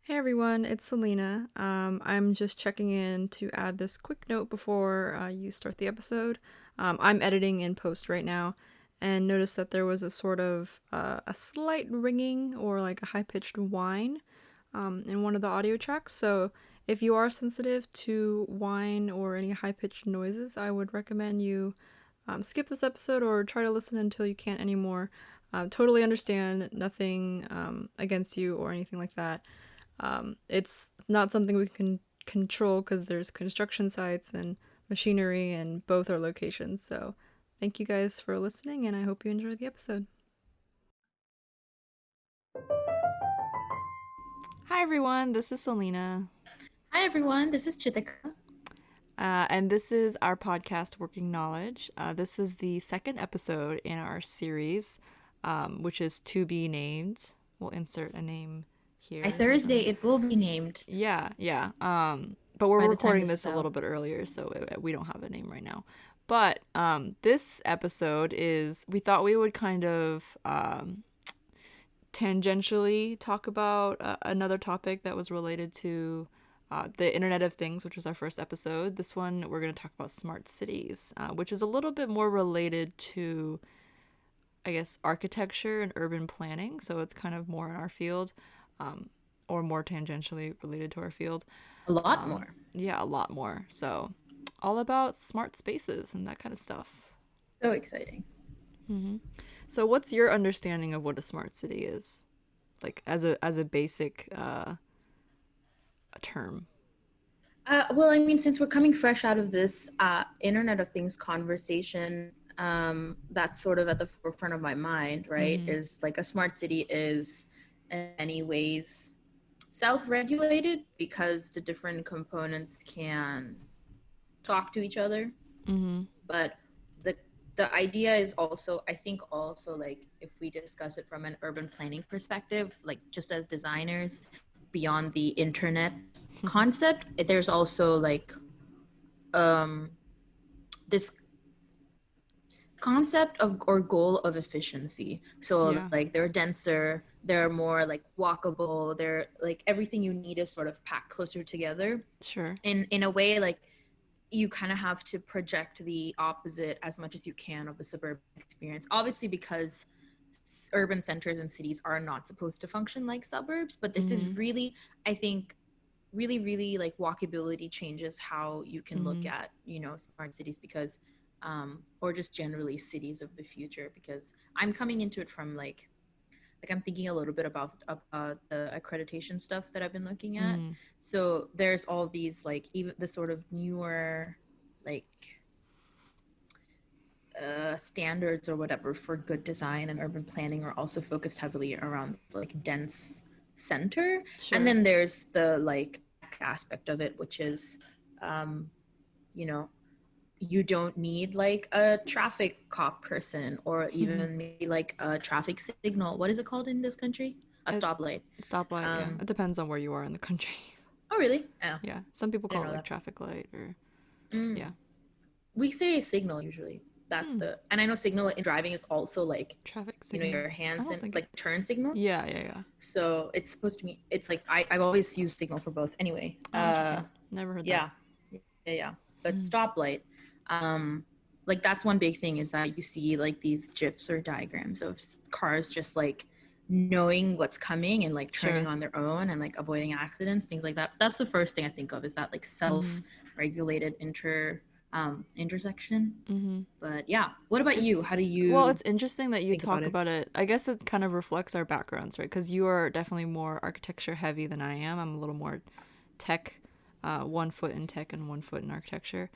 Hey everyone, it's Selena. I'm just checking in to add this quick note before you start the episode. I'm editing in post right now and noticed that there was a sort of a slight ringing or like a high-pitched whine in one of the audio tracks. So if you are sensitive to whine or any high-pitched noises, I would recommend you skip this episode or try to listen until you can't anymore. Totally understand, nothing against you or anything like that. It's not something we can control because there's construction sites and machinery, and both are locations. So, thank you guys for listening, and I hope you enjoy the episode. Hi, everyone. This is Selena. Hi everyone, this is Chitika. And this is our podcast, Working Knowledge. This is the second episode in our series, which is to be named. We'll insert a name By here. Thursday, it will be named Yeah. But we're by the time recording this this is a out. little bit earlier, so we don't have a name right now. But this episode is, we thought we would kind of tangentially talk about another topic that was related to the Internet of Things, which was our first episode. This one, we're going to talk about smart cities, which is a little bit more related to, I guess, architecture and urban planning. So it's kind of more in our field, or more tangentially related to our field. A lot more. Yeah, a lot more. So, all about smart spaces and that kind of stuff. So exciting. So, what's your understanding of what a smart city is? Like as a basic term. Well, I mean, since we're coming fresh out of this Internet of Things conversation, that's sort of at the forefront of my mind, right? Is like a smart city is in many ways self-regulated because the different components can talk to each other. But the the idea is also, I think, also like if we discuss it from an urban planning perspective, like just as designers, beyond the internet concept, there's also like um this concept of or goal of efficiency. So Yeah, like they're denser, they're more like walkable, they're like everything you need is sort of packed closer together sure. in a way. Like you kind of have to project the opposite as much as you can of the suburban experience, obviously, because urban centers and cities are not supposed to function like suburbs. But this is really, I think, really like walkability changes how you can look at, smart cities, because or just generally cities of the future, because I'm coming into it from like I'm thinking a little bit about the accreditation stuff that I've been looking at. So there's all these like even the sort of newer like standards or whatever for good design and urban planning are also focused heavily around like dense center. And Sure. then there's the like aspect of it, which is um, you know you don't need like a traffic cop person or even maybe like a traffic signal. What is it called in this country? A At stoplight. stoplight, yeah. Um, It depends on where you are in the country. oh, really? Oh, Yeah. Some people didn't call it know like that. traffic light or Mm. yeah. We say signal usually. That's Hmm. the, and I know signal in driving is also like, Traffic signal. your I hands don't and think it. like turn signal. Yeah. So it's supposed to be, it's like, I've always used signal for both. Anyway, Oh, interesting. Never heard that. yeah, yeah. But stoplight, um, like that's one big thing is that you see like these gifs or diagrams of cars just like knowing what's coming and like turning Sure. on their own and like avoiding accidents, things like that. That's the first thing I think of, is that like self-regulated intersection. But yeah, what about you? It's How do well, you it's interesting that you think about talk it? about it. I guess it kind of reflects our backgrounds, right? Because you are definitely more architecture heavy than I am. I'm a little more tech, 1 foot in tech and 1 foot in architecture.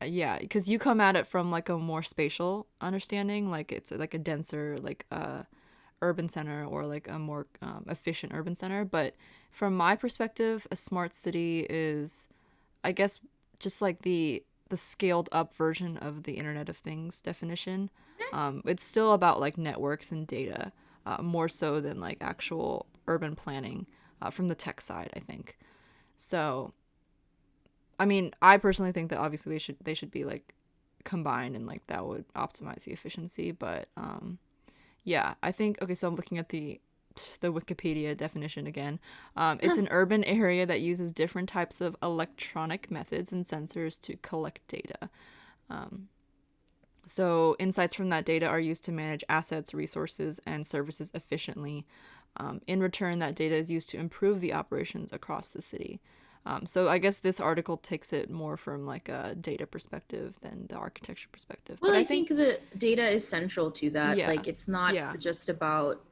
Yeah, because you come at it from like a more spatial understanding, like it's like a denser like urban center or like a more efficient urban center. But from my perspective, a smart city is, I guess, just like the scaled up version of the Internet of Things definition. It's still about like networks and data, more so than like actual urban planning from the tech side, I think. So, I mean, I personally think that obviously they should be like combined and like that would optimize the efficiency. But yeah, I think okay. So I'm looking at the Wikipedia definition again. It's an urban area that uses different types of electronic methods and sensors to collect data. So, insights from that data are used to manage assets, resources, and services efficiently. In return, that data is used to improve the operations across the city. So, I guess this article takes it more from like a data perspective than the architecture perspective. Well, But I I think, think the data is central to that. yeah, Like, it's not yeah, just about,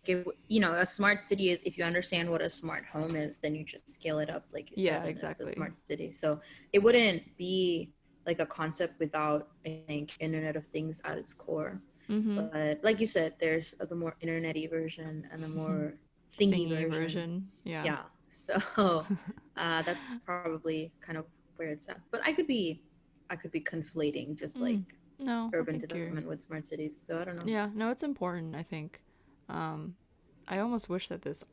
if, you know, a smart city is, if you understand what a smart home is, then you just scale it up, like you yeah, said, and it's a exactly. smart city. So it wouldn't be like a concept without, I think, Internet of Things at its core. Mm-hmm. But like you said, there's the more internet-y version and the more thingy Thingy version. version, yeah. Yeah. So that's probably kind of where it's at. But I could be conflating just Mm. like No, I urban think you're, development with smart cities. So I don't know. yeah, no, it's important, I think. Um, I almost wish that this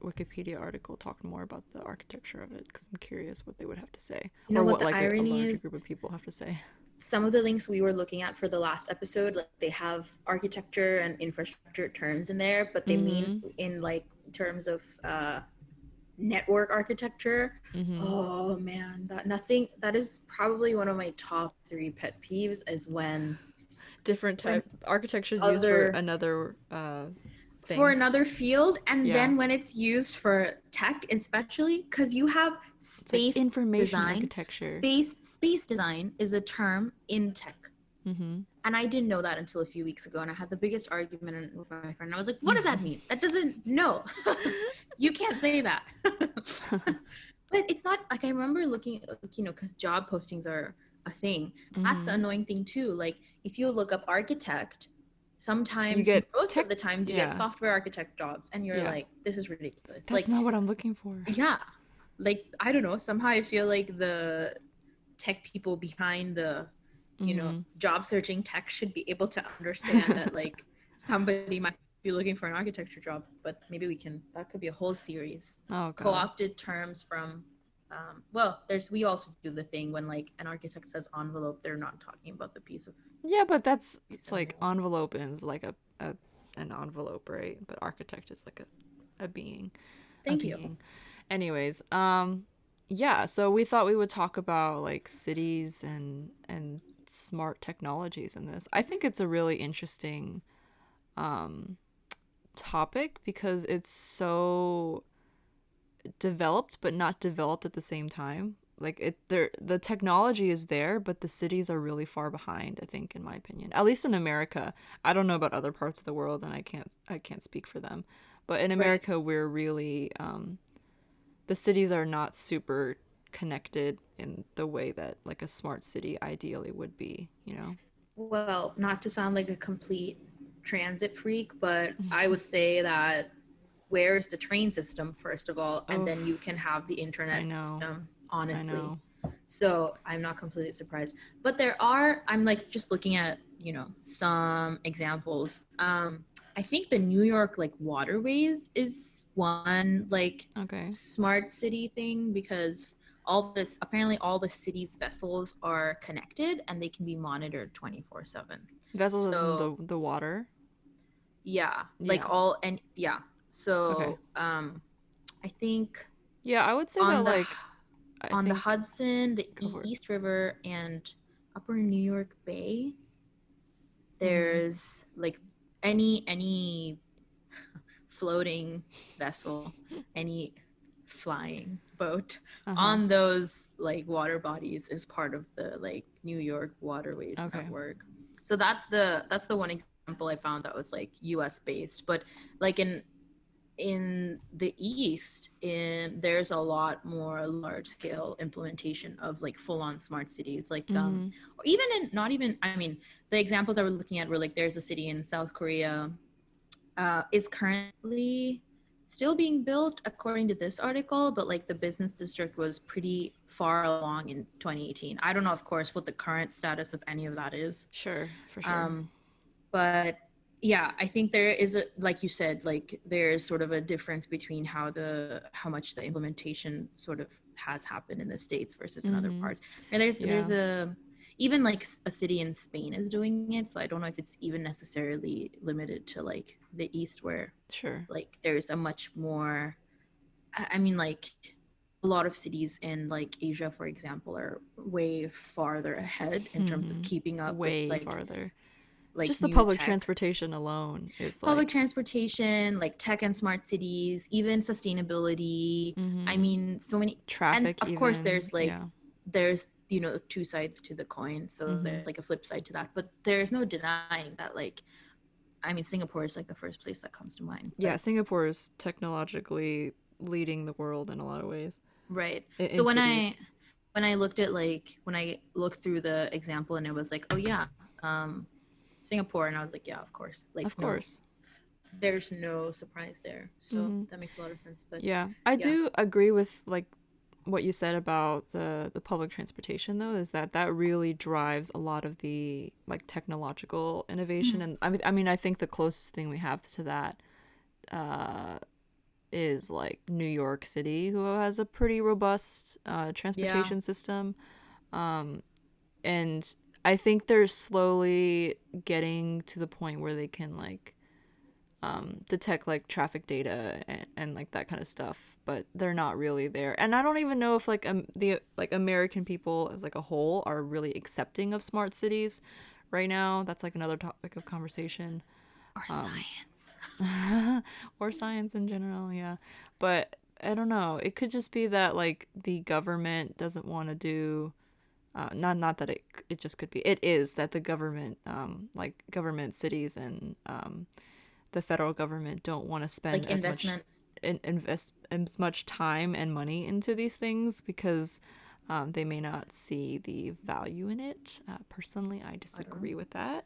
Wikipedia article talked more about the architecture of it because I'm curious what they would have to say You know or what what the like a irony larger is? group of people have to say. Some of the links we were looking at for the last episode, like they have architecture and infrastructure terms in there, but they mean Mm-hmm. in like terms of network architecture. Mm-hmm. Oh man, that nothing that is probably one of my top three pet peeves is Different when type architectures used for other another for thing. another field, and Yeah. then when it's used for tech especially, because you have It's like space information design. architecture. Space design is a term in tech, Mm-hmm. and I didn't know that until a few weeks ago, and I had the biggest argument with my friend. I was like, what does that mean? That doesn't, no. You can't say that. But it's not like, I remember looking, you know, because job postings are a thing. That's the Mm-hmm. annoying thing too. Like if you look up architect, You sometimes, get most of tech. the times, you get Yeah. software architect jobs, and you're Yeah. like, this is ridiculous. That's Like, not what I'm looking for. yeah, like I don't know. Somehow I feel like the tech people behind the, you know, Mm-hmm. job searching tech should be able to understand that like somebody might be looking for an architecture job. But maybe we can, that could be a whole series, Oh God. co-opted terms from, well, there's, we also do the thing when like an architect says envelope, they're not talking about the piece of Yeah, but that's you it's send like them. envelope is like a an envelope, right? But architect is like a being, a Thank you. being. Anyways, yeah, so we thought we would talk about like cities and smart technologies in this. I think it's a really interesting topic because it's so developed but not developed at the same time. Like the technology is there, but the cities are really far behind, I think, in my opinion. At least in America. I don't know about other parts of the world and I can't speak for them. But in Right. America we're really the cities are not super connected in the way that like a smart city ideally would be, you know? Well, not to sound like a complete transit freak, but I would say that where's the train system, first of all, and Oh, then you can have the I internet know. system, I honestly. know. So I'm not completely surprised. But there are, I'm like just looking at, you know, some examples. I think the New York like waterways is one like Okay. smart city thing, because all this, apparently all the city's vessels are connected and they can be monitored 24/7. Vessels is in So the water. yeah, like Yeah. all, and yeah. Okay. So I think Yeah, I would say that on the like I on the think Hudson, the go for it. East River, and Upper New York Bay, Mhm. there's like any floating vessel, any flying boat Uh-huh. on those like water bodies is part of the like New York Waterways Okay. network. So that's the one example I found that was like US based, but like in the east, there's a lot more large scale implementation of like full on smart cities, like Mhm. or even in, not even, I mean, the examples I was looking at were like there's a city in South Korea, is currently still being built according to this article, but like the business district was pretty far along in 2018. I don't know, of course, what the current status of any of that is. Sure, for sure. um, but yeah, I think there is a, like you said, like there's sort of a difference between how much the implementation sort of has happened in the States versus in other Mhm. parts. And there's Yeah. even like a city in Spain is doing it. So I don't know if it's even necessarily limited to like the East, where Sure. like there's a much more, I mean, like a lot of cities in like Asia, for example, are way farther ahead in terms of keeping up with Way farther. like Just the new public tech, transportation alone is public like, transportation, like tech and smart cities, even sustainability. I mean, so many, and traffic of course, even. Yeah. there's two sides to the coin, so there's like a flip side to that. But there's no denying that, like, I mean, Singapore is like the first place that comes to mind, Yeah, but Singapore is technologically leading the world in a lot of ways. right. So In cities. when I looked at like when I looked through the example and it was like, oh yeah, um, Singapore, and I was like, yeah, of course, like Of no, course. there's no surprise there. So that makes a lot of sense. But Yeah. I yeah, do agree with like what you said about the public transportation though, is that that really drives a lot of the like technological innovation. And I mean I think the closest thing we have to that is like New York City, who has a pretty robust yeah, transportation system. And I think they're slowly getting to the point where they can like detect like traffic data and like that kind of stuff, but they're not really there. And I don't even know if like the like American people as like a whole are really accepting of smart cities right now. That's like another topic of conversation. or science. Or science in general, yeah. But I don't know. It could just be that like the government doesn't want to do not that it just could be. It is that the government like government cities and the federal government don't want to spend Like as much investment. invest as much time and money into these things because they may not see the value in it. Personally, I I don't know. disagree with that.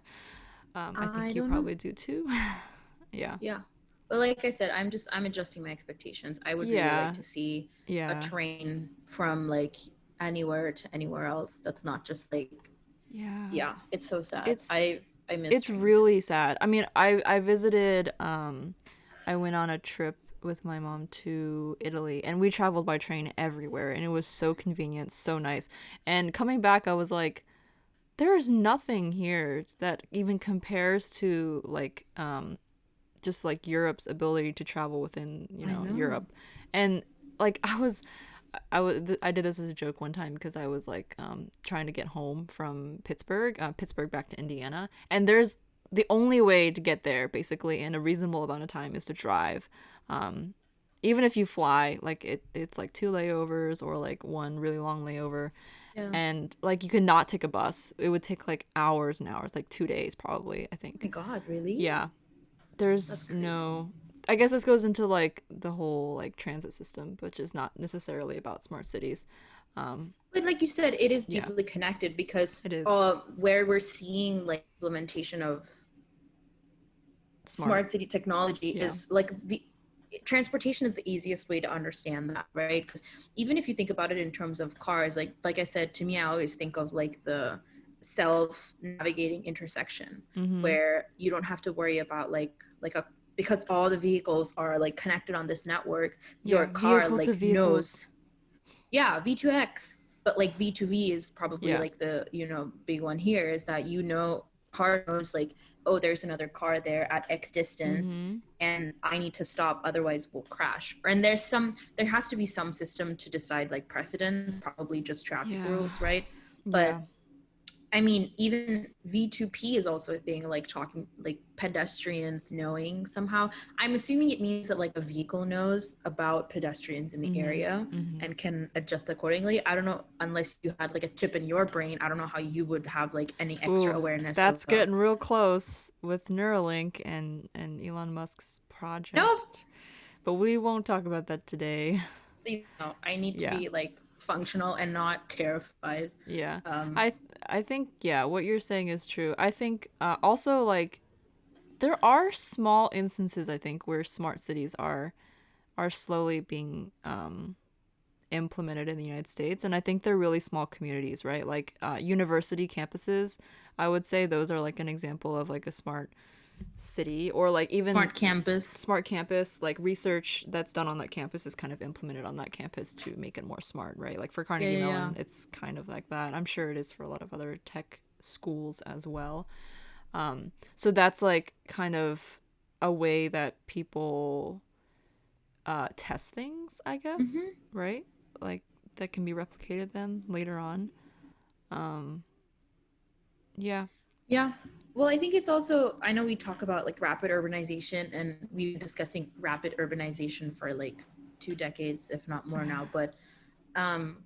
I I think you don't know. probably do too. Yeah. Yeah. But like I said, I'm adjusting my expectations. I would really like Yeah. to see a Yeah. train from like anywhere to anywhere else. That's not just like, Yeah. yeah, it's so sad. It's I miss it's trains. really sad. I mean, I visited I went on a trip with my mom to Italy and we traveled by train everywhere and it was so convenient, so nice. And coming back I was like there's nothing here that even compares to like just like Europe's ability to travel within, I know. Europe. And like I did this as a joke one time because I was like trying to get home from Pittsburgh back to Indiana, and there's the only way to get there basically in a reasonable amount of time is to drive. Um, Even if you fly, like it's like two layovers or like one really long layover, Yeah. Oh and like you could not take a bus. It would take like hours and hours, like 2 days probably, I my think. God, really? Yeah, That's there's crazy. no. I guess this goes into like the whole like transit system, which is not necessarily about smart cities. Um, But like you said, it is yeah, deeply connected because it is where we're seeing like implementation of smart. smart city technology Yeah. is like the transportation is the easiest way to understand that, right? Because even if you think about it in terms of cars, like I said, to me I always think of like the self navigating intersection Mm-hmm. where you don't have to worry about like a, because all the vehicles are like connected on this network, your Yeah, car vehicle to like vehicle. knows, yeah, V2X. But like V2V is probably Yeah. like the, big one here, is that, car knows like, oh, there's another car there at X distance Mm-hmm. and I need to stop, otherwise we'll crash. And there has to be some system to decide like precedence, probably just traffic Yeah. rules, right? Yeah. But I mean, even V2P is also a thing, like talking, like pedestrians knowing somehow. I'm assuming it means that like a vehicle knows about pedestrians in the Mm-hmm. area Mm-hmm. and can adjust accordingly. I don't know, unless you had like a chip in your brain, I don't know how you would have like any extra Ooh, awareness of that's getting real close with Neuralink and Elon Musk's nope. project. But we won't talk about that today. Please, no, I need to Yeah. be like functional and not terrified. Yeah. Um, I think yeah, what you're saying is true. I think also like there are small instances I think where smart cities are slowly being implemented in the United States, and I think they're really small communities, right? Like university campuses. I would say those are like an example of like a smart city, or like even Smart campus. smart campus, like research that's done on that campus is kind of implemented on that campus to make it more smart, right? Like for Yeah, Carnegie yeah, yeah. Mellon, it's kind of like that. I'm sure it is for a lot of other tech schools as well. So that's like kind of a way that people test things, I guess, Mm-hmm. right? Like that can be replicated then later on. Um, yeah. Yeah. Well, I think it's also, I know we talk about like rapid urbanization and we've been discussing rapid urbanization for like 2 decades, if not more now, but um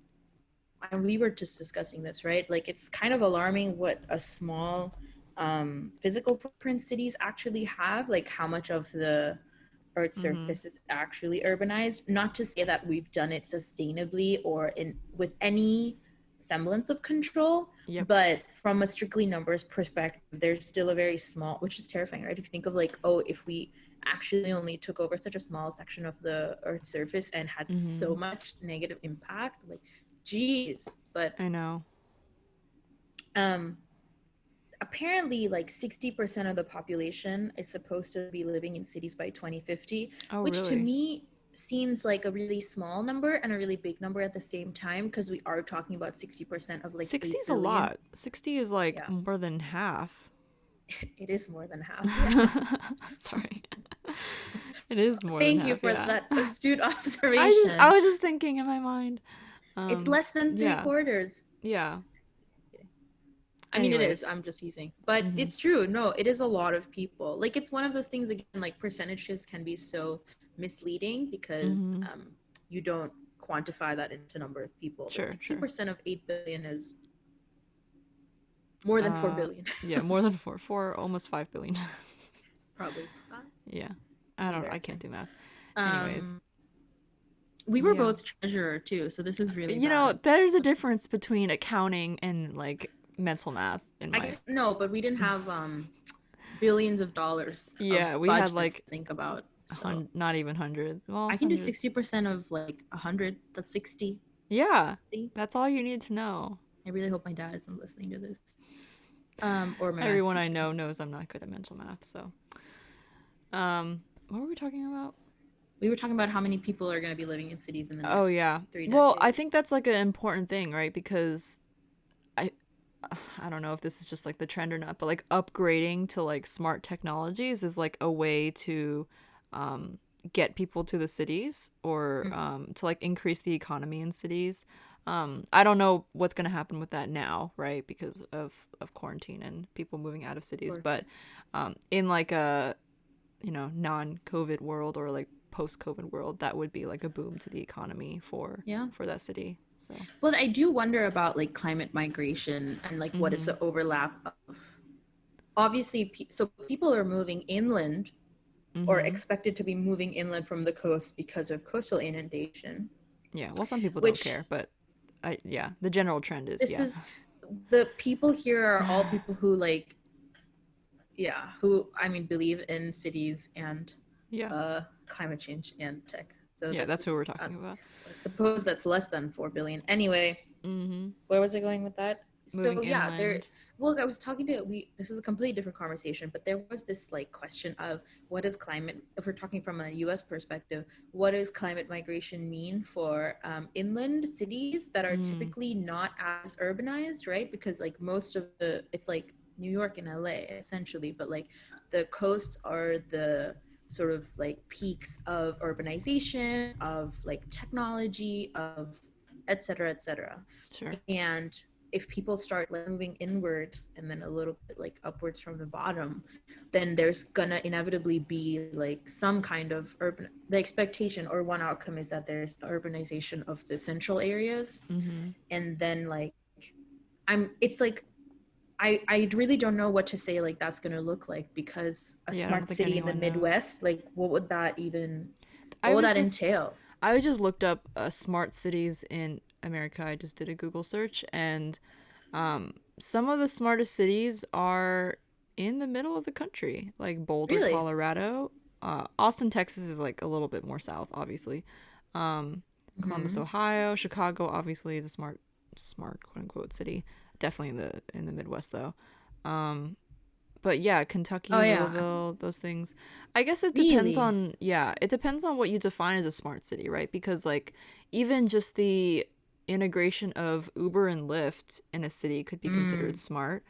and we were just discussing this, right? Like it's kind of alarming what a small physical footprint cities actually have, like how much of the Earth's Mm-hmm. surface is actually urbanized. Not to say that we've done it sustainably or in with any semblance of control, Yep. but from a strictly numbers perspective, there's still a very small, which is terrifying, right? If you think of like, oh, if we actually only took over such a small section of the Earth's surface and had so Mm-hmm. much negative impact, like, geez. But I know. um apparently like 60% of the population is supposed to be living in cities by 2050, Oh, which to really? me seems like a really small number and a really big number at the same time, because we are talking about 60% of like 60 8 is a billion. lot. 60 is like Yeah. more than half. It is more than half. Yeah. Sorry. It is more than Thank you half, for yeah. that astute I observation. was just thinking in my mind. It's less than three Yeah. quarters. Yeah. I mean, it is. Anyways. I'm just using, but Mm-hmm. it's true. No, it is a lot of people. Like, it's one of those things again. Like, percentages can be so misleading because Mm-hmm. you don't quantify that into number of people. But Sure, sixty sure. percent of 8 billion is more than four Uh billion, yeah, more than four, almost 5 billion. probably. Yeah. This is I embarrassing. can't do math. Anyways. Um, we were Yeah. both treasurer too, so this is really You know, bad. there's a difference between accounting and like mental math in I my. guess no, but we didn't have billions of dollars of Yeah, we had budgets to like think about. So not even hundred. Well, I can do hundreds. 60% of like 100. That's 60. Yeah, See? that's all you need to know. I really hope my dad isn't listening to this. Or my math Everyone I teacher. know knows I'm not good at mental math. So, what were we talking about? We were talking about how many people are going to be living in cities in the Oh next yeah. three Well, I decades. think that's like an important thing, right? Because I I don't know if this is just like the trend or not, but like upgrading to like smart technologies is like a way to um, get people to the cities, or Mm, to like increase the economy in cities. I don't know what's going to happen with that now, right? Because of quarantine and people moving out of of cities. course. But in like a, non-COVID world, or like post-COVID world, that would be like a boom to the economy Yeah. for that city. So, Well, I do wonder about like climate migration and like what is mm-hmm, the overlap of. Obviously, so people are moving inland or mm-hmm. expected to be moving inland from the coast because of coastal inundation, Yeah, well, some people don't which care, but yeah, the general trend is, this yeah. is, the people here are all people who like, yeah, who I mean believe in cities and Yeah. climate change and tech. So Yeah, this that's who is, we're talking about. I suppose that's less than 4 billion. Anyway, Mm-hmm. where was I going with that? Moving So yeah, there. inland. Well, I was talking to we. This was a completely different conversation, but there was this like question of what is climate. If we're talking from a U.S. perspective, what does climate migration mean for inland cities that are Mm, typically not as urbanized, right? Because like most of the, it's like New York and L.A. essentially, but like the coasts are the sort of like peaks of urbanization, of like technology, of et cetera, et cetera. sure. And if people start like moving inwards and then a little bit like upwards from the bottom, then there's gonna inevitably be like some kind of urban, the expectation or one outcome is that there's urbanization of the central areas. Mm-hmm. And then like it's like I really don't know what to say like that's gonna look like, because a Yeah, I don't smart think city in the anyone knows. Midwest, like what would that even, I what would was that just entail? I just looked up smart cities in America. I just did a Google search, and some of the smartest cities are in the middle of the country, like Boulder, Really? Colorado. Austin, Texas is like a little bit more south, obviously. Columbus, Mm-hmm. Ohio, Chicago, obviously is a smart quote unquote city. Definitely in the Midwest though. But yeah, Oh Kentucky, yeah. Louisville, those things. I guess it depends Really? on, yeah, it depends on what you define as a smart city, right? Because like even just the integration of Uber and Lyft in a city could be considered Mm, smart.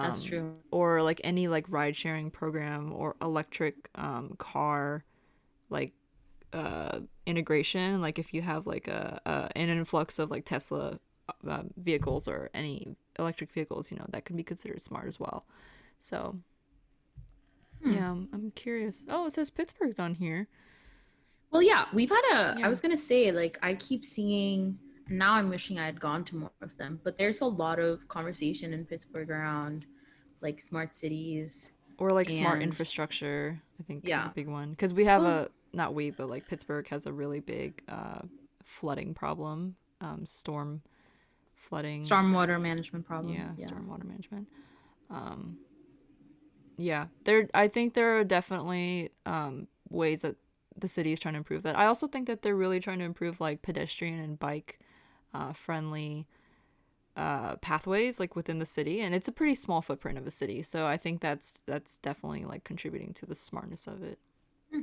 that's Um, true. or like any like ride sharing program or electric car like integration, like if you have like an influx of like Tesla vehicles or any electric vehicles, you know, that can be considered smart as well. So Hmm. yeah, I'm curious. Oh, it says Pittsburgh's on here. Well, yeah, we've had I Yeah. was gonna say, like, I keep seeing, now I'm wishing I had gone to more of them, but there's a lot of conversation in Pittsburgh around like smart cities Or like smart and infrastructure, I think is a yeah. big one. Because we have Well, a, not we, but like Pittsburgh has a really big flooding problem, storm flooding. stormwater management problem. Yeah, Yeah. stormwater management. Um, yeah, there. I think there are definitely ways that the city is trying to improve that. I also think that they're really trying to improve like pedestrian and bike friendly pathways like within the city, and it's a pretty small footprint of a city. So I think that's definitely like contributing to the smartness of it. Hmm.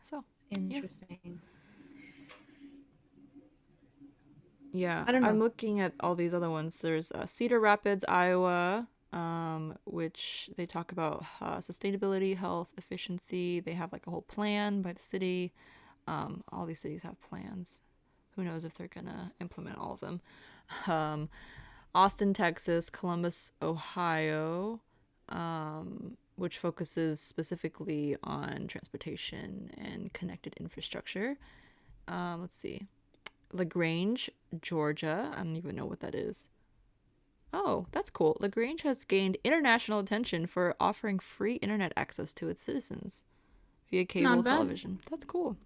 So yeah, Interesting. yeah. I don't I'm know. looking at all these other ones. There's Cedar Rapids, Iowa, which they talk about sustainability, health, efficiency. They have like a whole plan by the city. All these cities have plans. Who knows if they're gonna implement all of them? Um, Austin, Texas, Columbus, Ohio, which focuses specifically on transportation and connected infrastructure. Let's see. LaGrange, Georgia. I don't even know what that is. Oh, that's cool. LaGrange has gained international attention for offering free internet access to its citizens via cable Not bad. television. That's cool.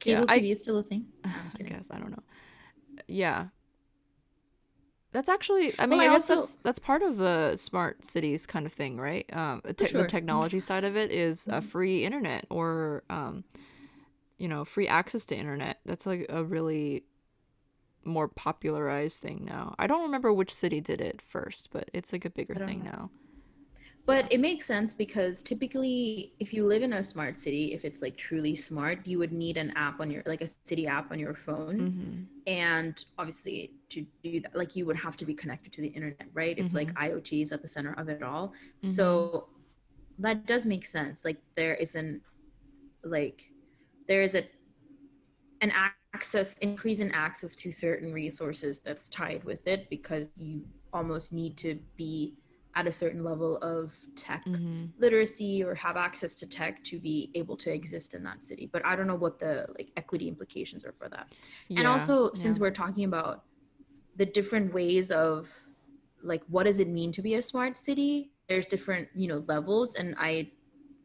Yeah, Cable TV is still a thing. No, I'm I kidding. guess I don't know. Yeah, that's actually, I Well, mean, I I guess also, that's part of the smart cities kind of thing, right? for The sure. technology side of it is a free internet or you know, free access to internet. That's like a really more popularized thing now. I don't remember which city did it first, but it's like a bigger I don't thing know. now. Yeah. But it makes sense because typically, if you live in a smart city, if it's like truly smart, you would need an app on your, like a city app on your phone. Mhm. And obviously, to do that, like you would have to be connected to the internet, right? If like Mhm. IoT is at the center of it all. Mhm. So that does make sense. Like like, there is an access increase in access to certain resources that's tied with it because you almost need to be at a certain level of tech Mhm. literacy or have access to tech to be able to exist in that city, but I don't know what the like equity implications are for that. And Yeah. also, Yeah. since we're talking about the different ways of like what does it mean to be a smart city, there's different levels, and I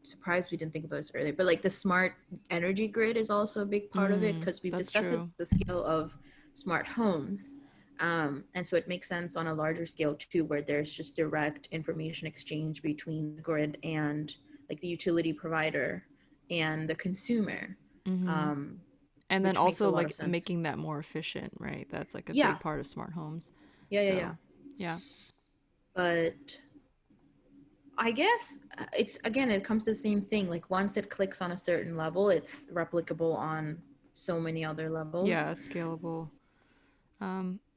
surprised we didn't think about this earlier, but like the smart energy grid is also a big part of it Mm, because we've that's discussed it, true. the scale of smart homes. And so it makes sense on a larger scale too, where there's just direct information exchange between the grid and like the utility provider and the consumer, Mhm. um, And then which makes a also lot of like sense. making that more efficient, right? That's like a Yeah, big part of smart homes. yeah. So, yeah. But I guess it's again, it comes to the same thing. Like once it clicks on a certain level, it's replicable on so many other levels. Yeah, scalable.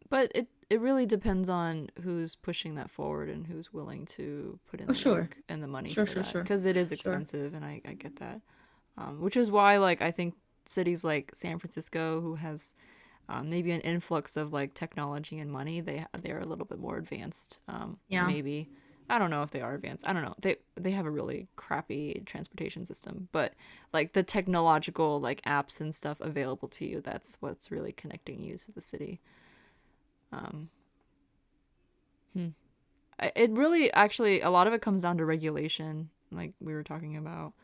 But it really depends on who's pushing that forward and who's willing to put in Oh, the sure. work and the money Sure, for sure, that sure. because it is Sure. expensive, and I get that. Which is why like I think cities like San Francisco, who has maybe an influx of like technology and money, they're a little bit more advanced. Yeah. Maybe I don't know if they are advanced. I don't know. They have a really crappy transportation system, but like the technological like apps and stuff available to you, that's what's really connecting you to the city. Um, hmm. It really actually a lot of it comes down to regulation, like we were talking about.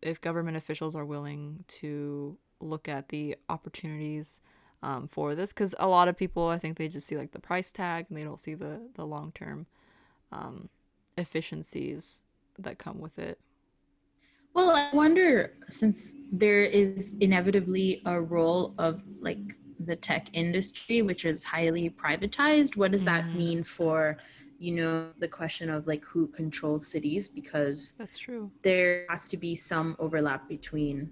If government officials are willing to look at the opportunities for this, because a lot of people, I think they just see like the price tag and they don't see the long term um, efficiencies that come with it. Well, I wonder, since there is inevitably a role of like the tech industry, which is highly privatized, what does that Mm-hmm. mean for, the question of like who controls cities, because That's true. there has to be some overlap between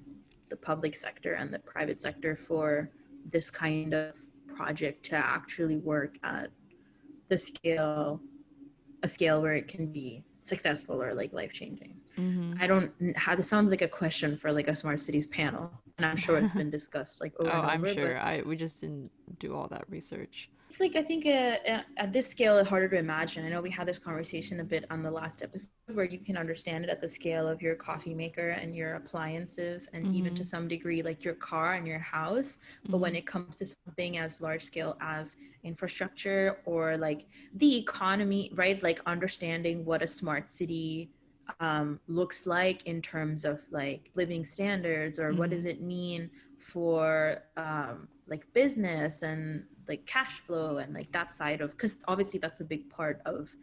the public sector and the private sector for this kind of project to actually work at the scale a scale where it can be successful or like life changing. I don't how this sounds like a question for like a smart cities panel, and I'm sure it's been discussed like over Oh, and I'm over, but sure. We just didn't do all that research. it's like I think at this scale it's harder to imagine. I know we had this conversation a bit on the last episode where you can understand it at the scale of your coffee maker and your appliances and even to some degree like your car and your house. But when it comes to something as large scale as infrastructure or like the economy, right? Like understanding what a smart city looks like in terms of like living standards, or what does it mean for like business and like cash flow and like that side of, because obviously that's a big part of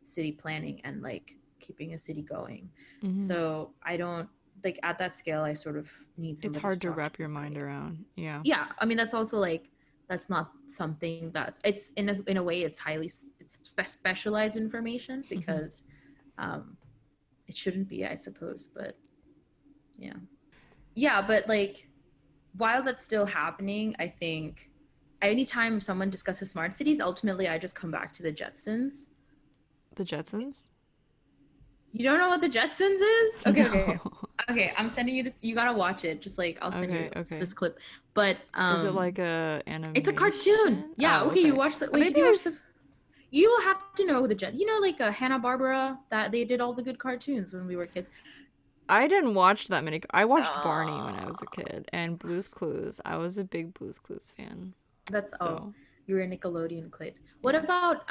city planning and like keeping a city going. So I don't like at that scale I sort of need It's somebody to hard to talk to wrap your mind around. Yeah. yeah, I mean that's also like that's not something that's it's in a way it's highly it's specialized information because um it shouldn't be, I suppose, but yeah. Yeah, but like while that's still happening, I think anytime someone discusses smart cities, ultimately I just come back to the Jetsons. The Jetsons? You don't know what the Jetsons is? Okay, okay. No. Okay, I'm sending you this. You gotta watch it. Just like I'll send Okay, you okay. this clip. But Is it like a it's a cartoon. animation? Yeah. Oh, Okay, you okay. watch the. Oh, Wait, maybe did you watch I've the? You will have to know who the Jet. You know, like Hanna-Barbera, that they did all the good cartoons when we were kids. I didn't watch that many. I watched Barney when I was a Oh, kid and Blue's Clues. I was a big Blue's Clues fan. that's So, you're a Nickelodeon kid. What yeah. about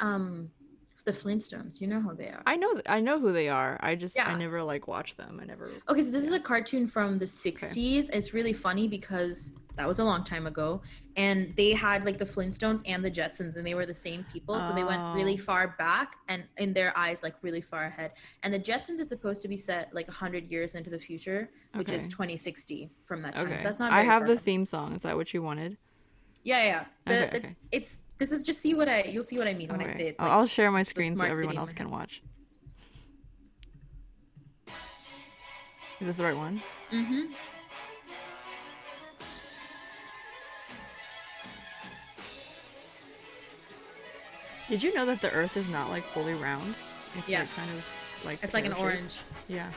the Flintstones? You know how they are. I know who they are. I Yeah. never like watched them. I never. Okay, so this is Yeah. a cartoon from the Okay. 60s. It's really funny because that was a long time ago. And they had like the Flintstones and the Jetsons, and they were the same people. So they went really Oh. far back and in their eyes, like really far ahead. And the Jetsons is supposed to be set like 100 years into the future, which is Okay. 2060 from that time. So Okay. that's not I very have far the from. theme song. Is that what you wanted? Yeah, yeah. Okay. The Okay. it's this is just you'll see what I mean when I Okay. say it's like I'll share my it's the screen so smart city everyone in my else head. can watch. Is this the right one? Mm-hmm. Did you know that the Earth is not like fully round? It's like Yes. kind of like It's like an pear-shaped. orange. Yeah.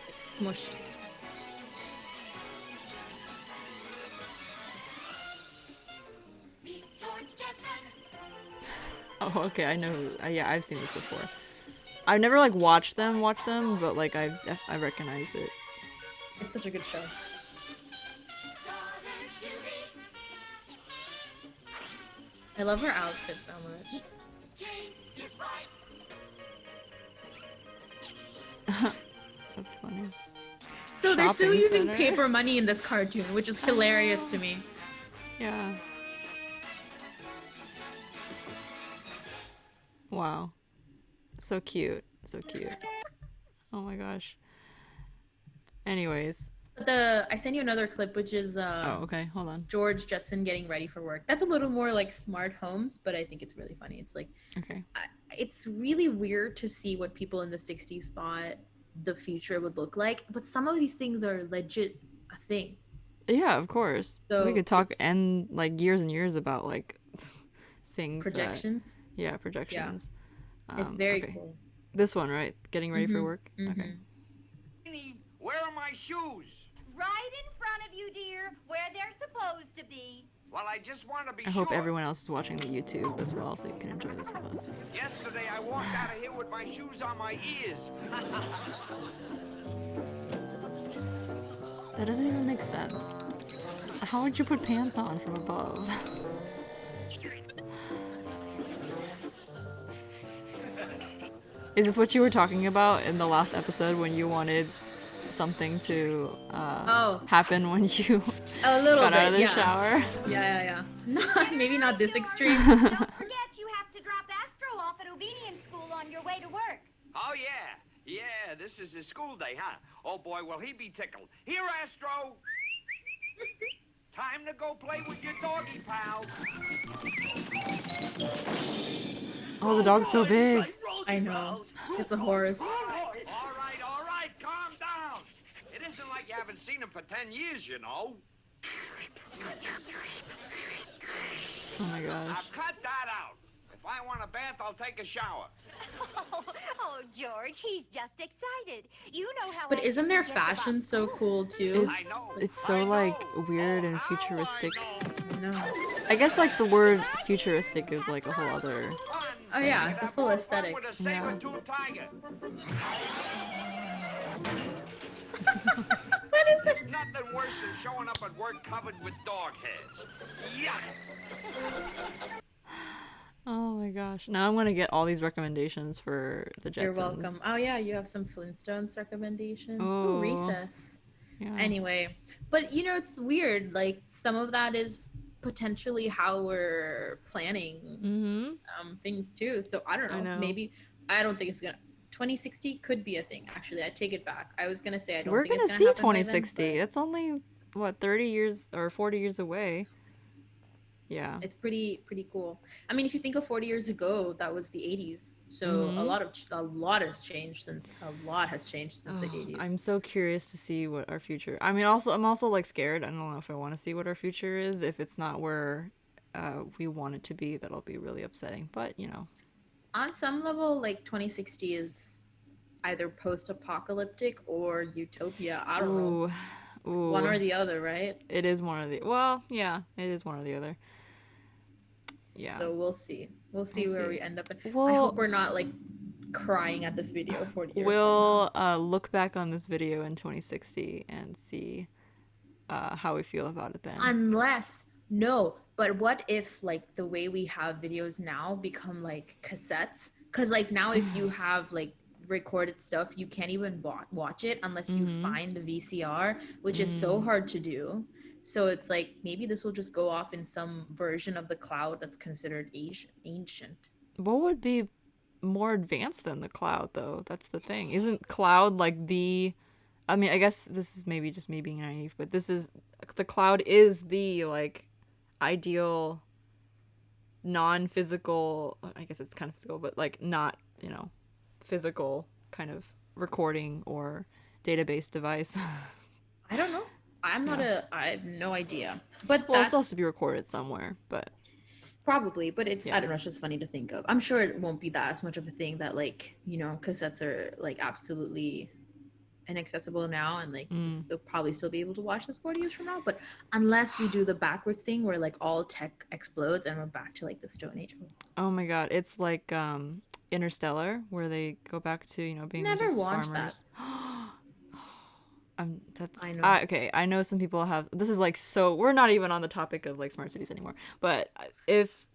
It's like smushed. Oh, okay. I know. Yeah, I've seen this before. I've never like watch them, but like I recognize it. It's such a good show. I love her outfit so much. That's funny. So they're still Shopping using center. paper money in this cartoon, which is hilarious to me. Yeah. Wow. So cute. So cute. Oh my gosh. Anyways. I sent you another clip, which is Oh, okay. Hold on. George Jetson getting ready for work. That's a little more like smart homes, but I think it's really funny. It's like Okay. it's really weird to see what people in the 60s thought the future would look like, but some of these things are legit a thing. Yeah, of course. We So could talk it's and like years and years about like things that projections. yeah, Yeah, projections. it's very Okay. cool. This one, right? Getting ready for work? Okay. Where are my shoes? Right in front of you, dear, where they're supposed to be. Well, I just want to be I sure. hope everyone else is watching the YouTube as well so you can enjoy this with us. Yesterday I walked out of here with my shoes on my ears. That doesn't even make sense. How would you put pants on from above? Is this what you were talking about in the last episode when you wanted something to happen when you A little got bit, out of the yeah. shower? Yeah. Not, maybe not this extreme. Don't forget you have to drop Astro off at Obedience School on your way to work. Oh, yeah. Yeah, this is his school day, huh? Oh, boy, will he be tickled. Here, Astro. Time to go play with your doggy pals. Oh, the dog's so big. I know. It's a horse. All right, calm down. It isn't like you haven't seen him for 10 years, you know. Oh my gosh. Now cut that out. If I want a bath, I'll take a shower. Oh, George, he's just excited. You know how. But isn't their anxious he gets fashion about so school. cool too? I It's know. it's so I like know. weird and Oh, how futuristic. I know. No. I guess like the word futuristic is like a whole other. Oh yeah, it's a full aesthetic. With a Yeah. saber-tooth tiger. What is this? Nothing worse than showing up at work covered with dog hairs. Yuck! Oh my gosh. Now I'm gonna get all these recommendations for the Jetsons. You're welcome. Oh yeah, you have some Flintstones recommendations. Oh. Oh, Recess. Yeah. Anyway, but you know it's weird. Like some of that is potentially how we're planning Mm-hmm. things too. So I don't know. I know. Maybe I don't think it's gonna. 2060 could be a thing. Actually, I take it back. I was gonna say I don't. We're think gonna it's see happen by then, 2060. but It's only what 30 years or 40 years away. Yeah. it's pretty cool. I mean, if you think of 40 years ago, that was the 80s. So Mhm. a lot has changed since the 80s. I'm so curious to see what our future. I mean, I'm also like scared. I don't know if I want to see what our future is. If it's not where we want it to be, that'll be really upsetting. But you know, On some level, like 2060 is either post-apocalyptic or utopia. I don't know. It's ooh, one or the other, right? it is one of the. Well, yeah, it is one or the other. Yeah. So we'll see. We'll see We'll where see. we end up. I Well- hope we're not like crying at this video 40 years We'll look back on this video in 2060 and see how we feel about it then. But what if like the way we have videos now become like cassettes? Because like now if you have like recorded stuff, you can't even watch it unless you find the VCR, which is so hard to do. So it's like maybe this will just go off in some version of the cloud that's considered ancient. What would be more advanced than the cloud, though? That's the thing. Isn't cloud like the... I mean, I guess this is maybe just me being naive, but the cloud is the, like, ideal non-physical... I guess it's kind of physical, but, like, not, physical kind of recording or database device. I don't know. I have no idea. But Well, it's that's supposed to be recorded somewhere, but... probably, but it's Yeah. I don't know, it's just funny to think of. I'm sure it won't be that as much of a thing that like, cassettes are like absolutely inaccessible now and like they'll probably still be able to watch this 40 years from now. But unless we do the backwards thing where like all tech explodes and we're back to like the Stone Age. Oh my god, it's like Interstellar, where they go back to, being Never just watched farmers. I know. Okay, I know some people have. This is like so. We're not even on the topic of like smart cities anymore. But if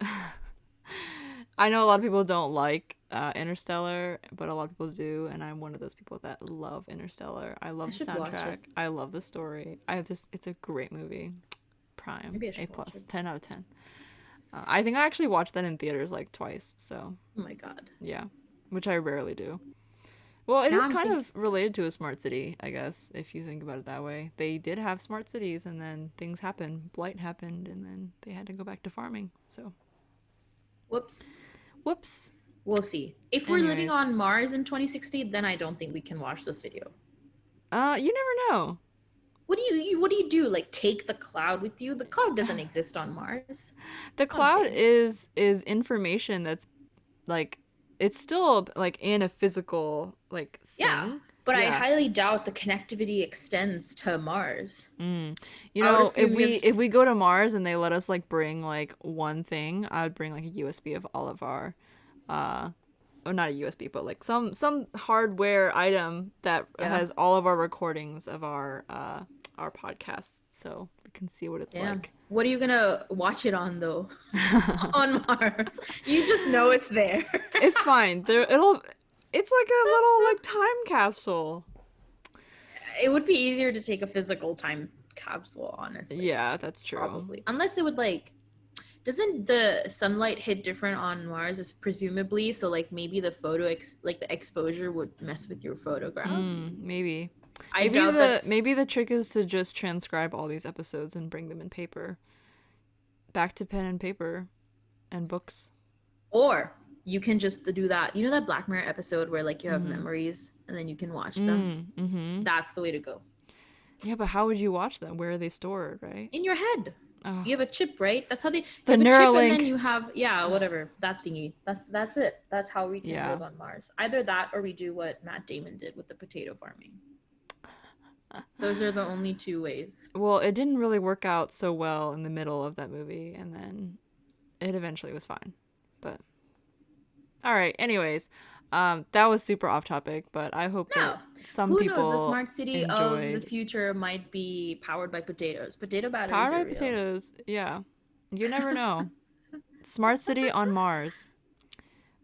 I know a lot of people don't like Interstellar, but a lot of people do, and I'm one of those people that love Interstellar. I love the should watch soundtrack. it. I love the story. It's a great movie. Prime. Maybe I A should watch plus. it. 10 out of 10. I think I actually watched that in theaters like twice. So Oh my god. yeah, which I rarely do. Well, it Now is I'm kind of related to a smart city, I guess, if you think about it that way. They did have smart cities, and then things happened. Blight happened, and then they had to go back to farming. So, Whoops. whoops. We'll see. If we're living Anyways. on Mars in 2060, then I don't think we can watch this video. You never know. What do you do? Like take the cloud with you? The cloud doesn't exist on Mars. The It's not a cloud thing. is information that's like it's still like in a physical like thing. Yeah, but I Yeah. highly doubt the connectivity extends to Mars. You I would know, assume if we go to Mars and they let us like bring like one thing, I would bring like a USB of all of our or not a USB, but like some hardware item that Yeah. has all of our recordings of our podcasts, so we can see what it's Yeah. like. What are you gonna watch it on though? On Mars. You just know it's there. It's fine. It's like a little like time capsule. It would be easier to take a physical time capsule, honestly. Yeah, that's true. Probably. Unless it would like doesn't the sunlight hit different on Mars as presumably, so like maybe the the exposure would mess with your photograph. Maybe. I doubt that's Maybe the trick is to just transcribe all these episodes and bring them in paper. Back to pen and paper and books. or you can just do that. You know that Black Mirror episode where like you have memories and then you can watch them? Mm-hmm. That's the way to go. Yeah, but how would you watch them? Where are they stored, right? In your head. Oh. You have a chip, right? That's how they The you have a chip, and Neuralink. then you have whatever, that thingy. That's it. That's how we can live on Mars. Either that or we do what Matt Damon did with the potato farming. Those are the only two ways. Well, it didn't really work out so well in the middle of that movie, and then it eventually was fine. But all right, anyways, that was super off topic, but I hope that some Who people knows? The smart city enjoyed... of the future might be powered by potatoes. Potato batteries Powered by are real. potatoes, yeah. You never know. Smart city on Mars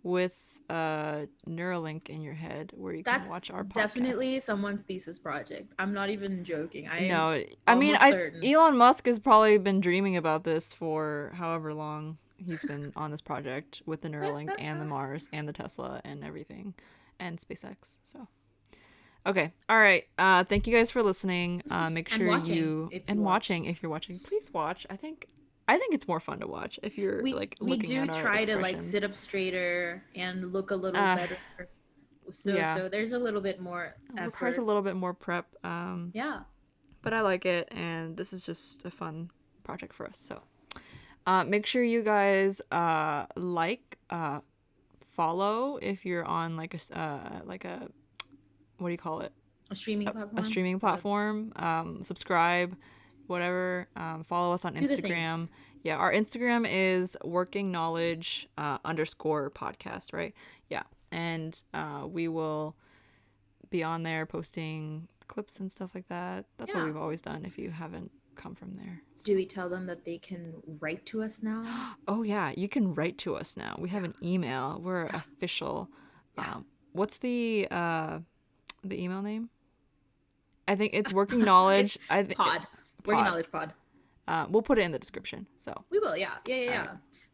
with Neuralink in your head where you can watch our podcast. Definitely someone's thesis project. I'm not even joking. Certain. Elon Musk has probably been dreaming about this for however long he's been on this project with the Neuralink and the Mars and the Tesla and everything and SpaceX. So okay, all right. Thank you guys for listening. Make sure watching if you're watching. Please watch. I think it's more fun to watch if you're looking at our try to expressions. sit up straighter and look a little better. So there's a little bit more effort. It requires a little bit more prep. Yeah. But I like it, and this is just a fun project for us. So make sure you guys follow if you're on like a what do you call it? A streaming platform. A streaming platform. Subscribe. Whatever. Follow us on Instagram. Yeah, our Instagram is workingknowledge _ podcast, right? Yeah, and we will be on there posting clips and stuff like that. That's what we've always done. If you haven't come from there, do we tell them that they can write to us now? Oh yeah, you can write to us now. We have an email. We're official. What's the email name? I think it's Working Knowledge. Pod. Working Knowledge Pod. We'll put it in the description. So we will. Yeah. Right.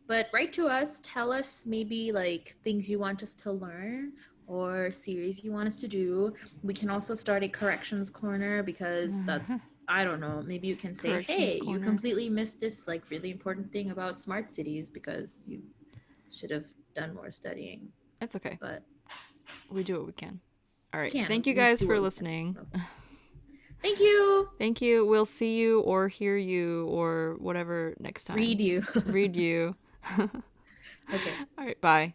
But write to us. Tell us maybe like things you want us to learn or series you want us to do. We can also start a corrections corner because that's I don't know. Maybe you can say, hey, you completely missed this like really important thing about smart cities because you should have done more studying. It's okay. But we do what we can. All right. Thank you guys for listening. Thank you. Thank you. We'll see you or hear you or whatever next time. Read you. Read you. Okay. All right. Bye.